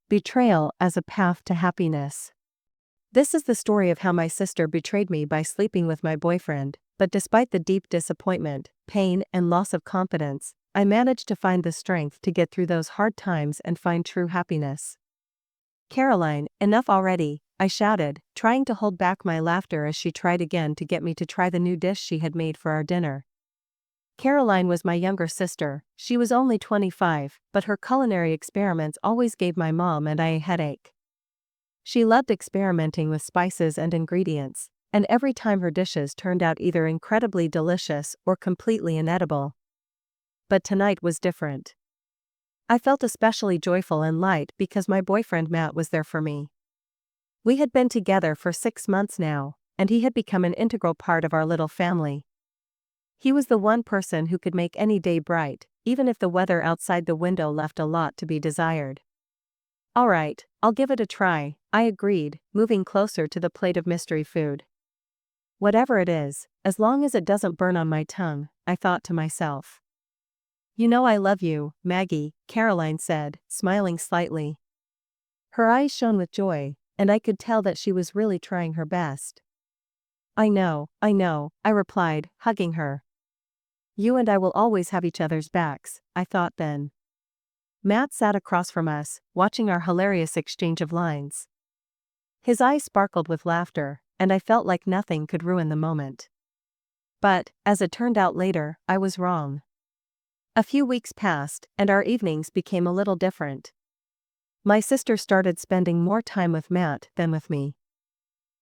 Betrayal as a path to happiness. This is the story of how my sister betrayed me by sleeping with my boyfriend, but despite the deep disappointment, pain, and loss of confidence, I managed to find the strength to get through those hard times and find true happiness. "Caroline, enough already," I shouted, trying to hold back my laughter as she tried again to get me to try the new dish she had made for our dinner. Caroline was my younger sister. She was only 25, but her culinary experiments always gave my mom and I a headache. She loved experimenting with spices and ingredients, and every time her dishes turned out either incredibly delicious or completely inedible. But tonight was different. I felt especially joyful and light because my boyfriend Matt was there for me. We had been together for 6 months now, and he had become an integral part of our little family. He was the one person who could make any day bright, even if the weather outside the window left a lot to be desired. "All right, I'll give it a try," I agreed, moving closer to the plate of mystery food. "Whatever it is, as long as it doesn't burn on my tongue," I thought to myself. "You know I love you, Maggie," Caroline said, smiling slightly. Her eyes shone with joy, and I could tell that she was really trying her best. I know, I replied, hugging her. "You and I will always have each other's backs," I thought then. Matt sat across from us, watching our hilarious exchange of lines. His eyes sparkled with laughter, and I felt like nothing could ruin the moment. But, as it turned out later, I was wrong. A few weeks passed, and our evenings became a little different. My sister started spending more time with Matt than with me.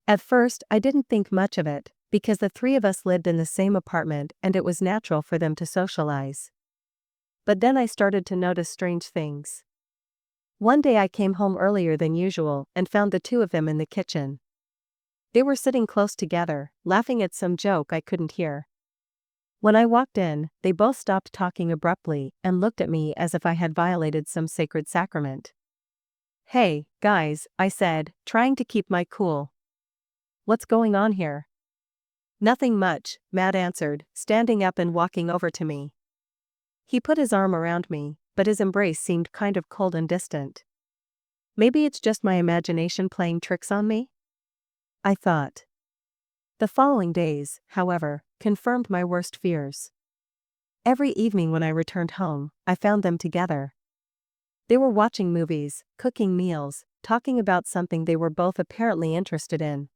At first, I didn't think much of it, because the three of us lived in the same apartment and it was natural for them to socialize. But then I started to notice strange things. One day I came home earlier than usual and found the two of them in the kitchen. They were sitting close together, laughing at some joke I couldn't hear. When I walked in, they both stopped talking abruptly and looked at me as if I had violated some sacred sacrament. "Hey, guys," I said, trying to keep my cool. "What's going on here?" "Nothing much," Matt answered, standing up and walking over to me. He put his arm around me, but his embrace seemed kind of cold and distant. Maybe it's just my imagination playing tricks on me? I thought. The following days, however, confirmed my worst fears. Every evening when I returned home, I found them together. They were watching movies, cooking meals, talking about something they were both apparently interested in.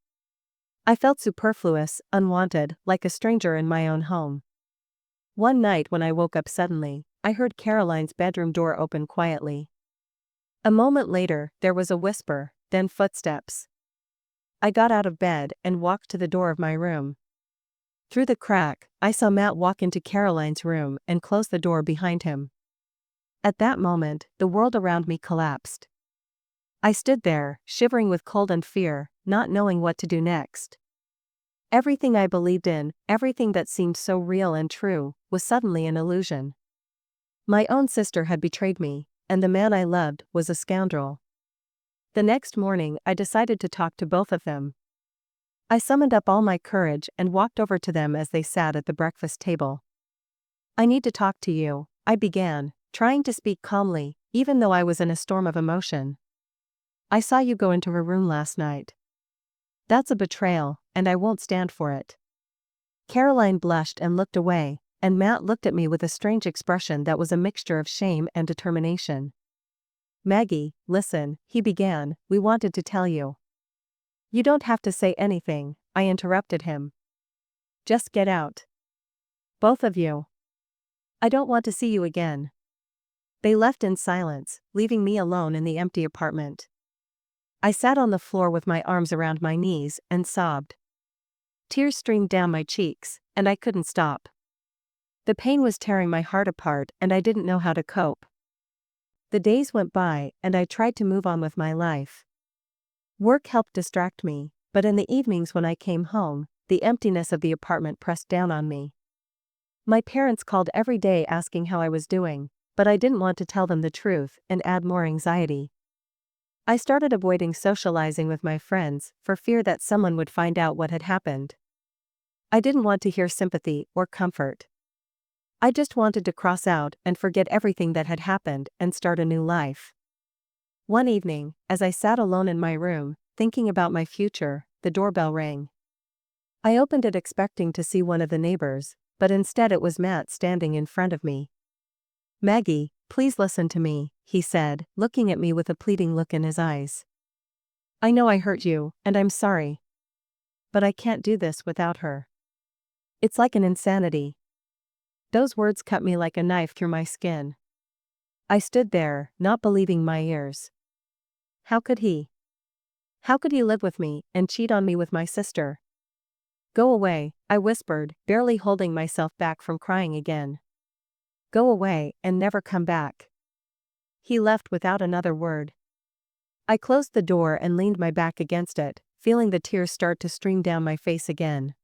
I felt superfluous, unwanted, like a stranger in my own home. One night when I woke up suddenly, I heard Caroline's bedroom door open quietly. A moment later, there was a whisper, then footsteps. I got out of bed and walked to the door of my room. Through the crack, I saw Matt walk into Caroline's room and close the door behind him. At that moment, the world around me collapsed. I stood there, shivering with cold and fear, not knowing what to do next. Everything I believed in, everything that seemed so real and true, was suddenly an illusion. My own sister had betrayed me, and the man I loved was a scoundrel. The next morning, I decided to talk to both of them. I summoned up all my courage and walked over to them as they sat at the breakfast table. "I need to talk to you," I began, trying to speak calmly, even though I was in a storm of emotion. "I saw you go into her room last night. That's a betrayal, and I won't stand for it." Caroline blushed and looked away, and Matt looked at me with a strange expression that was a mixture of shame and determination. "Maggie, listen," he began, "we wanted to tell you." "You don't have to say anything," I interrupted him. "Just get out. Both of you. I don't want to see you again." They left in silence, leaving me alone in the empty apartment. I sat on the floor with my arms around my knees and sobbed. Tears streamed down my cheeks, and I couldn't stop. The pain was tearing my heart apart and I didn't know how to cope. The days went by and I tried to move on with my life. Work helped distract me, but in the evenings when I came home, the emptiness of the apartment pressed down on me. My parents called every day asking how I was doing, but I didn't want to tell them the truth and add more anxiety. I started avoiding socializing with my friends for fear that someone would find out what had happened. I didn't want to hear sympathy or comfort. I just wanted to cross out and forget everything that had happened and start a new life. One evening, as I sat alone in my room, thinking about my future, the doorbell rang. I opened it expecting to see one of the neighbors, but instead it was Matt standing in front of me. "Maggie, please listen to me," he said, looking at me with a pleading look in his eyes. "I know I hurt you, and I'm sorry. But I can't do this without her. It's like an insanity." Those words cut me like a knife through my skin. I stood there, not believing my ears. How could he? How could he live with me and cheat on me with my sister? "Go away," I whispered, barely holding myself back from crying again. "Go away and never come back." He left without another word. I closed the door and leaned my back against it, feeling the tears start to stream down my face again.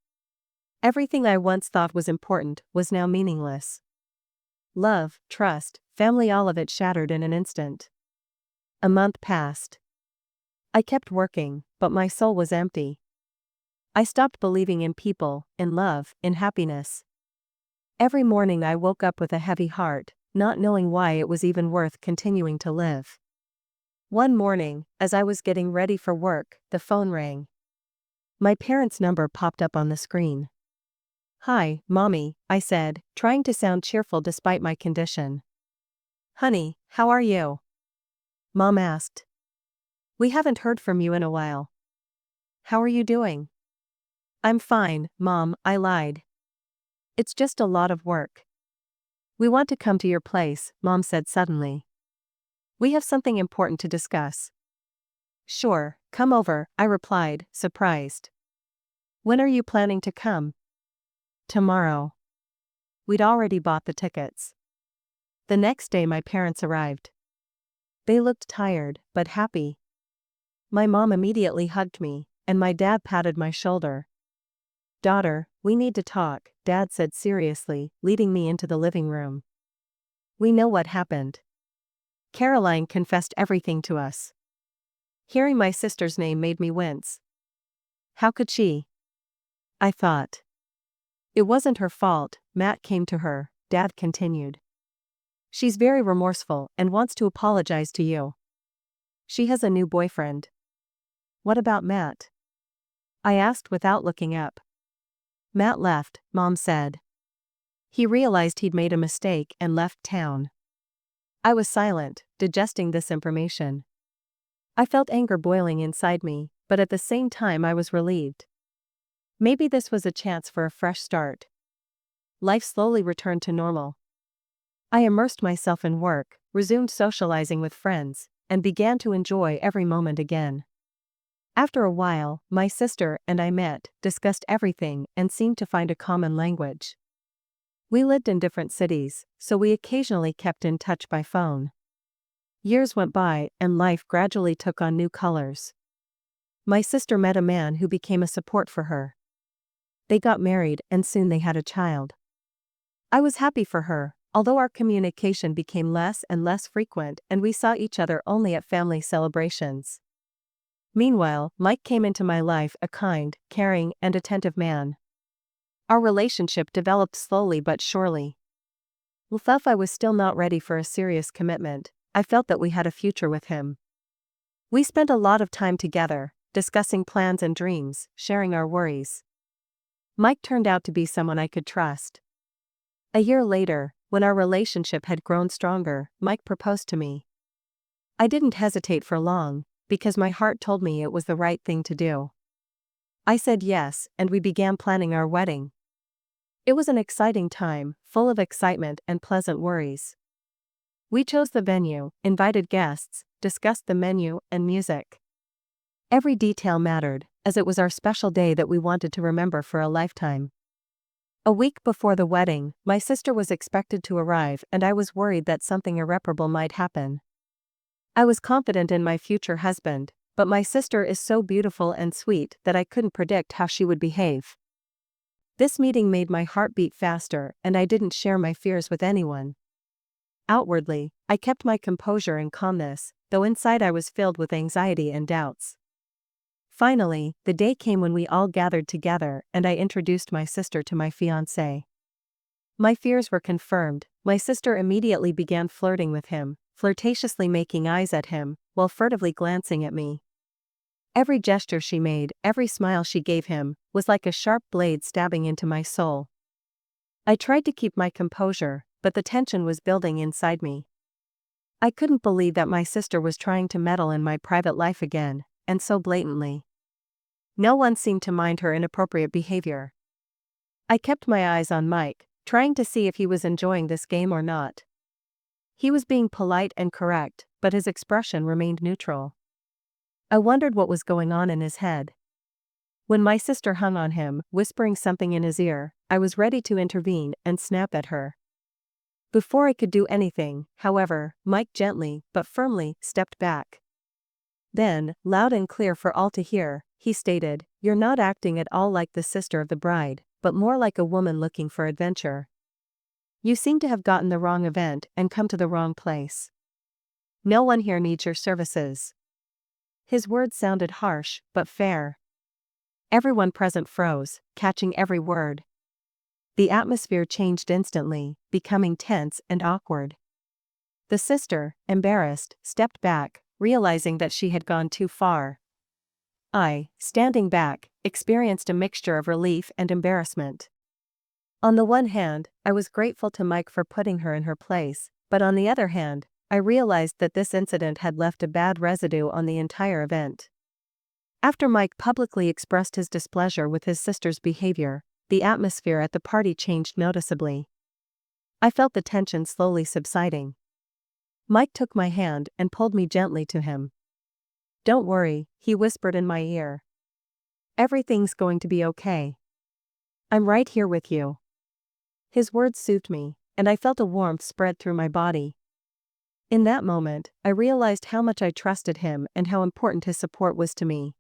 Everything I once thought was important was now meaningless. Love, trust, family, all of it shattered in an instant. A month passed. I kept working, but my soul was empty. I stopped believing in people, in love, in happiness. Every morning I woke up with a heavy heart, not knowing why it was even worth continuing to live. One morning, as I was getting ready for work, the phone rang. My parents' number popped up on the screen. "Hi, Mommy," I said, trying to sound cheerful despite my condition. "Honey, how are you?" Mom asked. "We haven't heard from you in a while. How are you doing?" "I'm fine, Mom," I lied. "It's just a lot of work." "We want to come to your place," Mom said suddenly. "We have something important to discuss." "Sure, come over," I replied, surprised. "When are you planning to come?" "Tomorrow." We'd already bought the tickets. The next day my parents arrived. They looked tired, but happy. My mom immediately hugged me, and my dad patted my shoulder. "Daughter, we need to talk," Dad said seriously, leading me into the living room. "We know what happened. Caroline confessed everything to us." Hearing my sister's name made me wince. How could she? I thought. "It wasn't her fault," Matt came to her, Dad continued. "She's very remorseful and wants to apologize to you. She has a new boyfriend." "What about Matt?" I asked without looking up. "Matt left," Mom said. "He realized he'd made a mistake and left town." I was silent, digesting this information. I felt anger boiling inside me, but at the same time I was relieved. Maybe this was a chance for a fresh start. Life slowly returned to normal. I immersed myself in work, resumed socializing with friends, and began to enjoy every moment again. After a while, my sister and I met, discussed everything, and seemed to find a common language. We lived in different cities, so we occasionally kept in touch by phone. Years went by, and life gradually took on new colors. My sister met a man who became a support for her. They got married, and soon they had a child. I was happy for her, although our communication became less and less frequent and we saw each other only at family celebrations. Meanwhile, Mike came into my life, a kind, caring, and attentive man. Our relationship developed slowly but surely. Although I was still not ready for a serious commitment, I felt that we had a future with him. We spent a lot of time together, discussing plans and dreams, sharing our worries. Mike turned out to be someone I could trust. A year later, when our relationship had grown stronger, Mike proposed to me. I didn't hesitate for long, because my heart told me it was the right thing to do. I said yes, and we began planning our wedding. It was an exciting time, full of excitement and pleasant worries. We chose the venue, invited guests, discussed the menu and music. Every detail mattered, as it was our special day that we wanted to remember for a lifetime. A week before the wedding, my sister was expected to arrive and I was worried that something irreparable might happen. I was confident in my future husband, but my sister is so beautiful and sweet that I couldn't predict how she would behave. This meeting made my heart beat faster and I didn't share my fears with anyone. Outwardly, I kept my composure and calmness, though inside I was filled with anxiety and doubts. Finally, the day came when we all gathered together and I introduced my sister to my fiancé. My fears were confirmed. My sister immediately began flirting with him, flirtatiously making eyes at him, while furtively glancing at me. Every gesture she made, every smile she gave him, was like a sharp blade stabbing into my soul. I tried to keep my composure, but the tension was building inside me. I couldn't believe that my sister was trying to meddle in my private life again, and so blatantly. No one seemed to mind her inappropriate behavior. I kept my eyes on Mike, trying to see if he was enjoying this game or not. He was being polite and correct, but his expression remained neutral. I wondered what was going on in his head. When my sister hung on him, whispering something in his ear, I was ready to intervene and snap at her. Before I could do anything, however, Mike gently, but firmly, stepped back. Then, loud and clear for all to hear, he stated, "You're not acting at all like the sister of the bride, but more like a woman looking for adventure. You seem to have gotten the wrong event and come to the wrong place. No one here needs your services." His words sounded harsh, but fair. Everyone present froze, catching every word. The atmosphere changed instantly, becoming tense and awkward. The sister, embarrassed, stepped back, realizing that she had gone too far. I, standing back, experienced a mixture of relief and embarrassment. On the one hand, I was grateful to Mike for putting her in her place, but on the other hand, I realized that this incident had left a bad residue on the entire event. After Mike publicly expressed his displeasure with his sister's behavior, the atmosphere at the party changed noticeably. I felt the tension slowly subsiding. Mike took my hand and pulled me gently to him. "Don't worry," he whispered in my ear. "Everything's going to be okay. I'm right here with you." His words soothed me, and I felt a warmth spread through my body. In that moment, I realized how much I trusted him and how important his support was to me.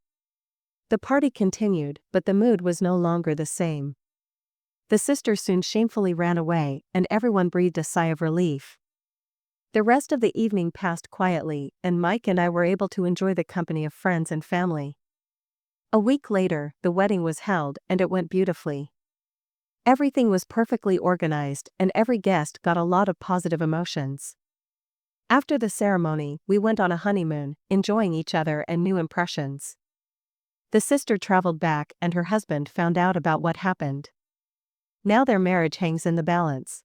The party continued, but the mood was no longer the same. The sister soon shamefully ran away, and everyone breathed a sigh of relief. The rest of the evening passed quietly, and Mike and I were able to enjoy the company of friends and family. A week later, the wedding was held, and it went beautifully. Everything was perfectly organized, and every guest got a lot of positive emotions. After the ceremony, we went on a honeymoon, enjoying each other and new impressions. The sister traveled back and her husband found out about what happened. Now their marriage hangs in the balance.